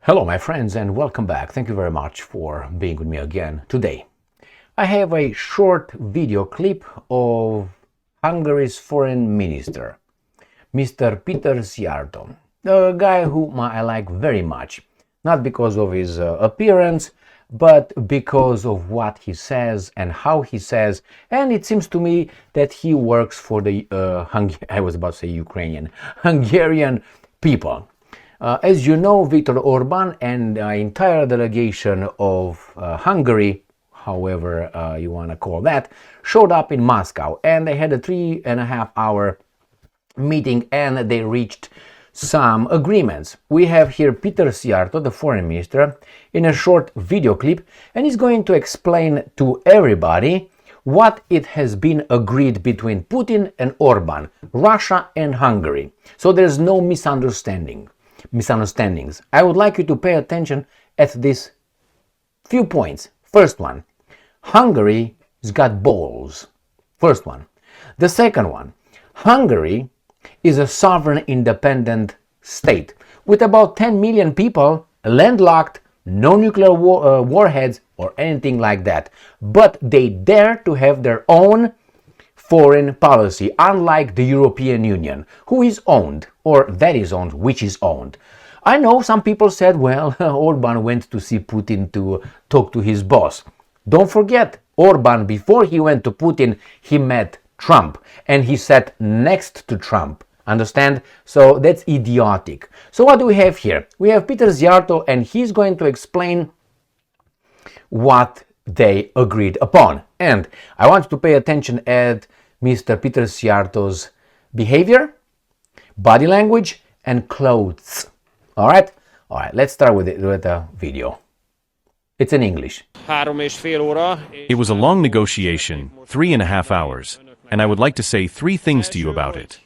Hello my friends and welcome back. Thank you very much for being with me again today. I have a short video clip of Hungary's foreign minister, Mr. Peter Szijjarto, a guy whom I like very much, not because of his appearance, but because of what he says and how he says, and it seems to me that he works for the Hungarian people. As you know, Viktor Orban and the entire delegation of Hungary, however you want to call that, showed up in Moscow, and they had a 3.5-hour meeting and they reached some agreements. We have here Peter Szijjarto, the foreign minister, in a short video clip, and he's going to explain to everybody what it has been agreed between Putin and Orban, Russia and Hungary. So there's no misunderstandings. I would like you to pay attention at these few points. First one, Hungary's got balls. First one. The second one, Hungary is a sovereign independent state with about 10 million people, landlocked, no nuclear warheads or anything like that. But they dare to have their own foreign policy, unlike the European Union, who is owned, or that is owned, which is owned. I know some people said, well, Orban went to see Putin to talk to his boss. Don't forget, Orban, before he went to Putin, he met Trump, and he sat next to Trump. Understand? So that's idiotic. So what do we have here? We have Peter Szijjarto, and he's going to explain what they agreed upon. And I want you to pay attention at Mr. Peter Szijjarto's behavior, body language, and clothes. All right, let's start with the video. It's in English. It was a long negotiation, 3.5 hours, and I would like to say 3 things to you about it.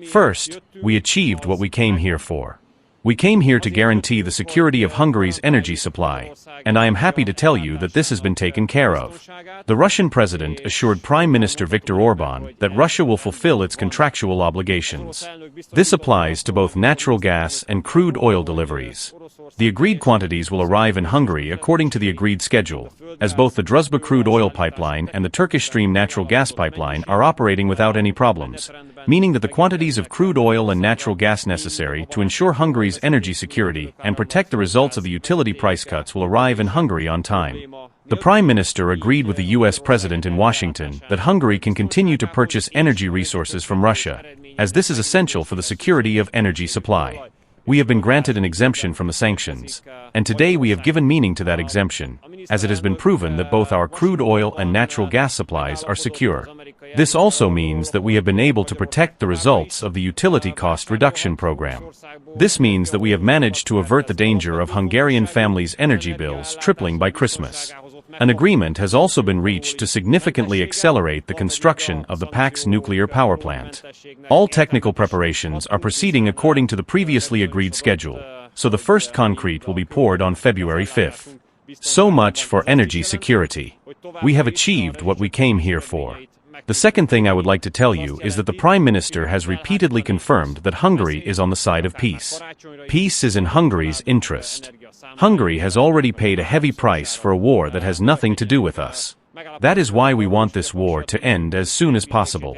First, we achieved what we came here for. We came here to guarantee the security of Hungary's energy supply, and I am happy to tell you that this has been taken care of. The Russian president assured Prime Minister Viktor Orban that Russia will fulfill its contractual obligations. This applies to both natural gas and crude oil deliveries. The agreed quantities will arrive in Hungary according to the agreed schedule, as both the Druzhba crude oil pipeline and the Turkish Stream natural gas pipeline are operating without any problems, meaning that the quantities of crude oil and natural gas necessary to ensure Hungary's energy security and protect the results of the utility price cuts will arrive in Hungary on time. The Prime Minister agreed with the US President in Washington that Hungary can continue to purchase energy resources from Russia, as this is essential for the security of energy supply. We have been granted an exemption from the sanctions, and today we have given meaning to that exemption, as it has been proven that both our crude oil and natural gas supplies are secure. This also means that we have been able to protect the results of the utility cost reduction program. This means that we have managed to avert the danger of Hungarian families' energy bills tripling by Christmas. An agreement has also been reached to significantly accelerate the construction of the PAX nuclear power plant. All technical preparations are proceeding according to the previously agreed schedule, so the first concrete will be poured on February 5th. So much for energy security. We have achieved what we came here for. The second thing I would like to tell you is that the Prime Minister has repeatedly confirmed that Hungary is on the side of peace. Peace is in Hungary's interest. Hungary has already paid a heavy price for a war that has nothing to do with us. That is why we want this war to end as soon as possible.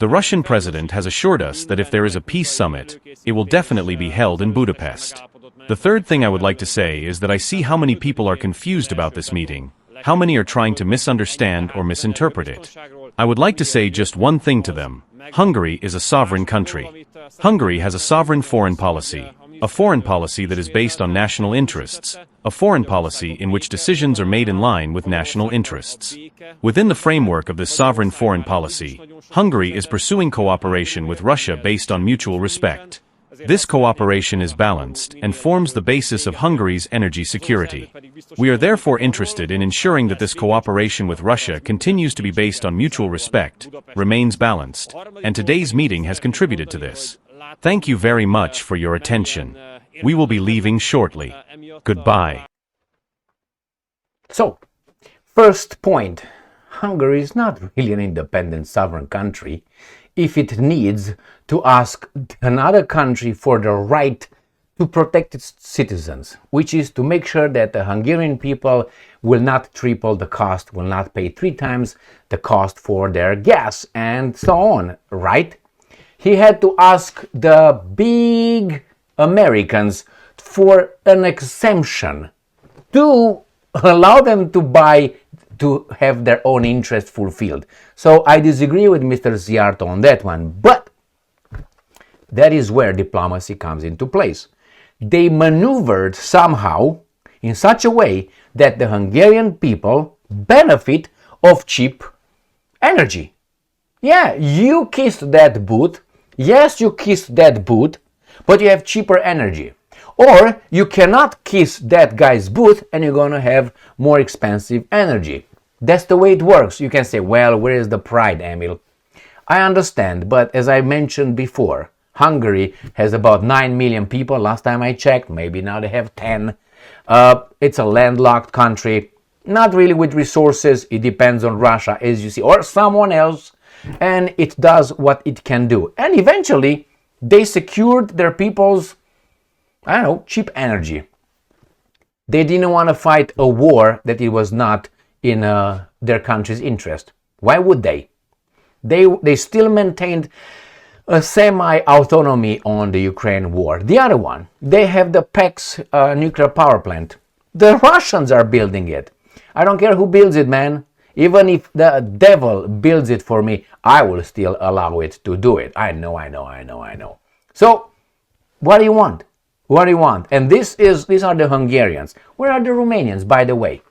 The Russian president has assured us that if there is a peace summit, it will definitely be held in Budapest. The third thing I would like to say is that I see how many people are confused about this meeting, how many are trying to misunderstand or misinterpret it. I would like to say just one thing to them. Hungary is a sovereign country. Hungary has a sovereign foreign policy, a foreign policy that is based on national interests, a foreign policy in which decisions are made in line with national interests. Within the framework of this sovereign foreign policy, Hungary is pursuing cooperation with Russia based on mutual respect. This cooperation is balanced and forms the basis of Hungary's energy security. We are therefore interested in ensuring that this cooperation with Russia continues to be based on mutual respect, remains balanced, and today's meeting has contributed to this. Thank you very much for your attention. We will be leaving shortly. Goodbye. So, first point, Hungary is not really an independent sovereign country if it needs to ask another country for the right to protect its citizens, which is to make sure that the Hungarian people will not triple the cost, will not pay 3 times the cost for their gas, and so on, right? He had to ask the big Americans for an exemption to allow them to buy, to have their own interest fulfilled. So I disagree with Mr. Szijjarto on that one, but that is where diplomacy comes into place. They maneuvered somehow in such a way that the Hungarian people benefit of cheap energy. Yeah, you kissed that boot. Yes, you kissed that boot, but you have cheaper energy. Or you cannot kiss that guy's boot and you're gonna have more expensive energy. That's the way it works. You can say, well, where is the pride, Emil? I understand, but as I mentioned before, Hungary has about 9 million people, last time I checked, maybe now they have 10. It's a landlocked country, not really with resources, it depends on Russia, as you see, or someone else, and it does what it can do. And eventually, they secured their people's, I don't know, cheap energy. They didn't want to fight a war that it was not in their country's interest. Why would they? They still maintained a semi-autonomy on the Ukraine war. The other one, they have the PEX nuclear power plant. The Russians are building it. I don't care who builds it, man. Even if the devil builds it for me, I will still allow it to do it. I know. So, what do you want? What do you want? And these are the Hungarians. Where are the Romanians, by the way?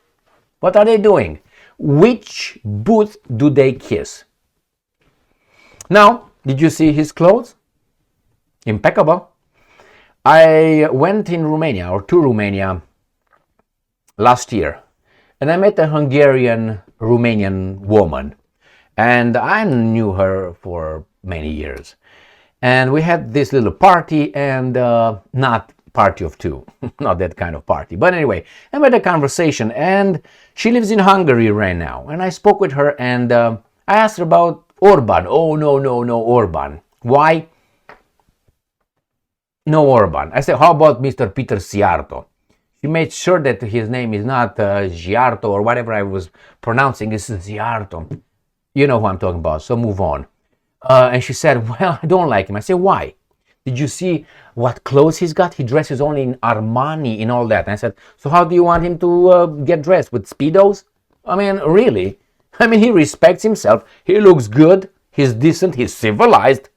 What are they doing? Which boot do they kiss? Now, did you see his clothes? Impeccable. I went in Romania, or to Romania, last year, and I met a Hungarian-Romanian woman, and I knew her for many years. And we had this little party, and not party of two, not that kind of party. But anyway, I had a conversation, and she lives in Hungary right now. And I spoke with her, and I asked her about Orban. Oh, no, Orban. Why? No Orban. I said, how about Mr. Peter Szijjarto? She made sure that his name is not Szijjarto or whatever I was pronouncing. This is Szijjarto. You know who I'm talking about, so move on. And she said, well, I don't like him. I said, why? Did you see what clothes he's got? He dresses only in Armani and all that. And I said, so how do you want him to get dressed? With Speedos? I mean, really? I mean, he respects himself. He looks good. He's decent. He's civilized.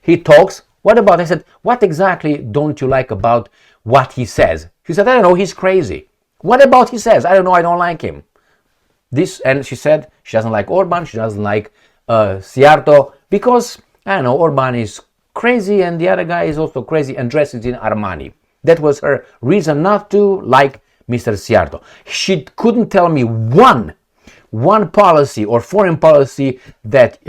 He talks. What about? I said, what exactly don't you like about what he says? She said, I don't know. He's crazy. What about he says? I don't know. I don't like him. And she said she doesn't like Orban. She doesn't like Szijjarto because, I don't know, Orban is crazy and the other guy is also crazy and dresses in Armani. That was her reason not to like Mr. Szijjarto. She couldn't tell me one policy or foreign policy that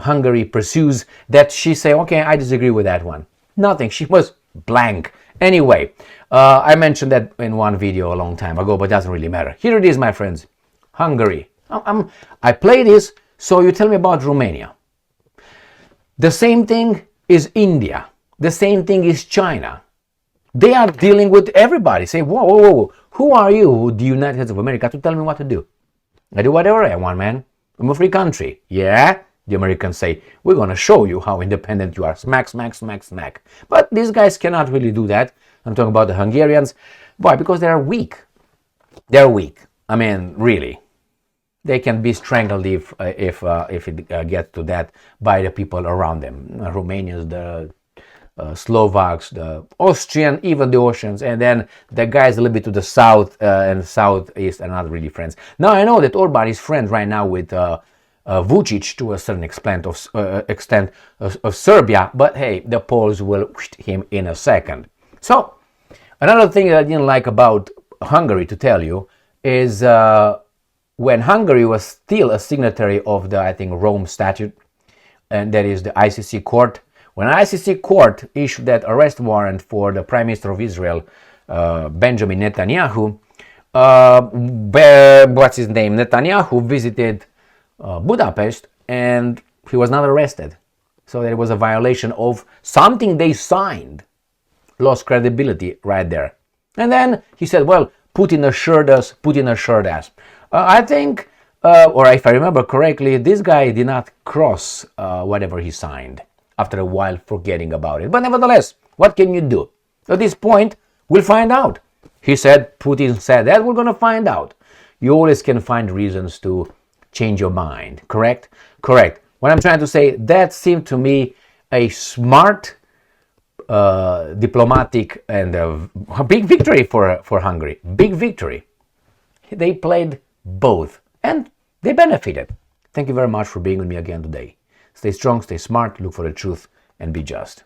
Hungary pursues that she say, okay, I disagree with that one. Nothing. She was blank. Anyway, I mentioned that in one video a long time ago, but it doesn't really matter. Here it is, my friends. Hungary. I play this, so you tell me about Romania. The same thing is India. The same thing is China. They are dealing with everybody. Say, whoa. Who are you, the United States of America, to tell me what to do? I do whatever I want, man. I'm a free country. Yeah? The Americans say, we're going to show you how independent you are. Smack. But these guys cannot really do that. I'm talking about the Hungarians. Why? Because they are weak. They're weak. I mean, really. They can be strangled if it gets to that by the people around them. Romanians, the Slovaks, the Austrian, even the Austrians, and then the guys a little bit to the south and southeast are not really friends. Now I know that Orban is friends right now with Vucic to a certain extent of Serbia, but hey, the Poles will him in a second. So another thing that I didn't like about Hungary, to tell you, is when Hungary was still a signatory of the, I think, Rome Statute, and that is the ICC court. When ICC court issued that arrest warrant for the Prime Minister of Israel, Benjamin Netanyahu, what's his name? Netanyahu visited Budapest and he was not arrested. So there was a violation of something they signed. lost credibility right there. And then he said, well, Putin assured us, Putin assured us. I think, or if I remember correctly, this guy did not cross whatever he signed, after a while forgetting about it. But nevertheless, what can you do? At this point, we'll find out. He said, Putin said that, we're going to find out. You always can find reasons to change your mind, correct? Correct. What I'm trying to say, that seemed to me a smart, diplomatic, and a big victory for Hungary. Big victory. They played both, and they benefited. Thank you very much for being with me again today. Stay strong, stay smart, look for the truth, and be just.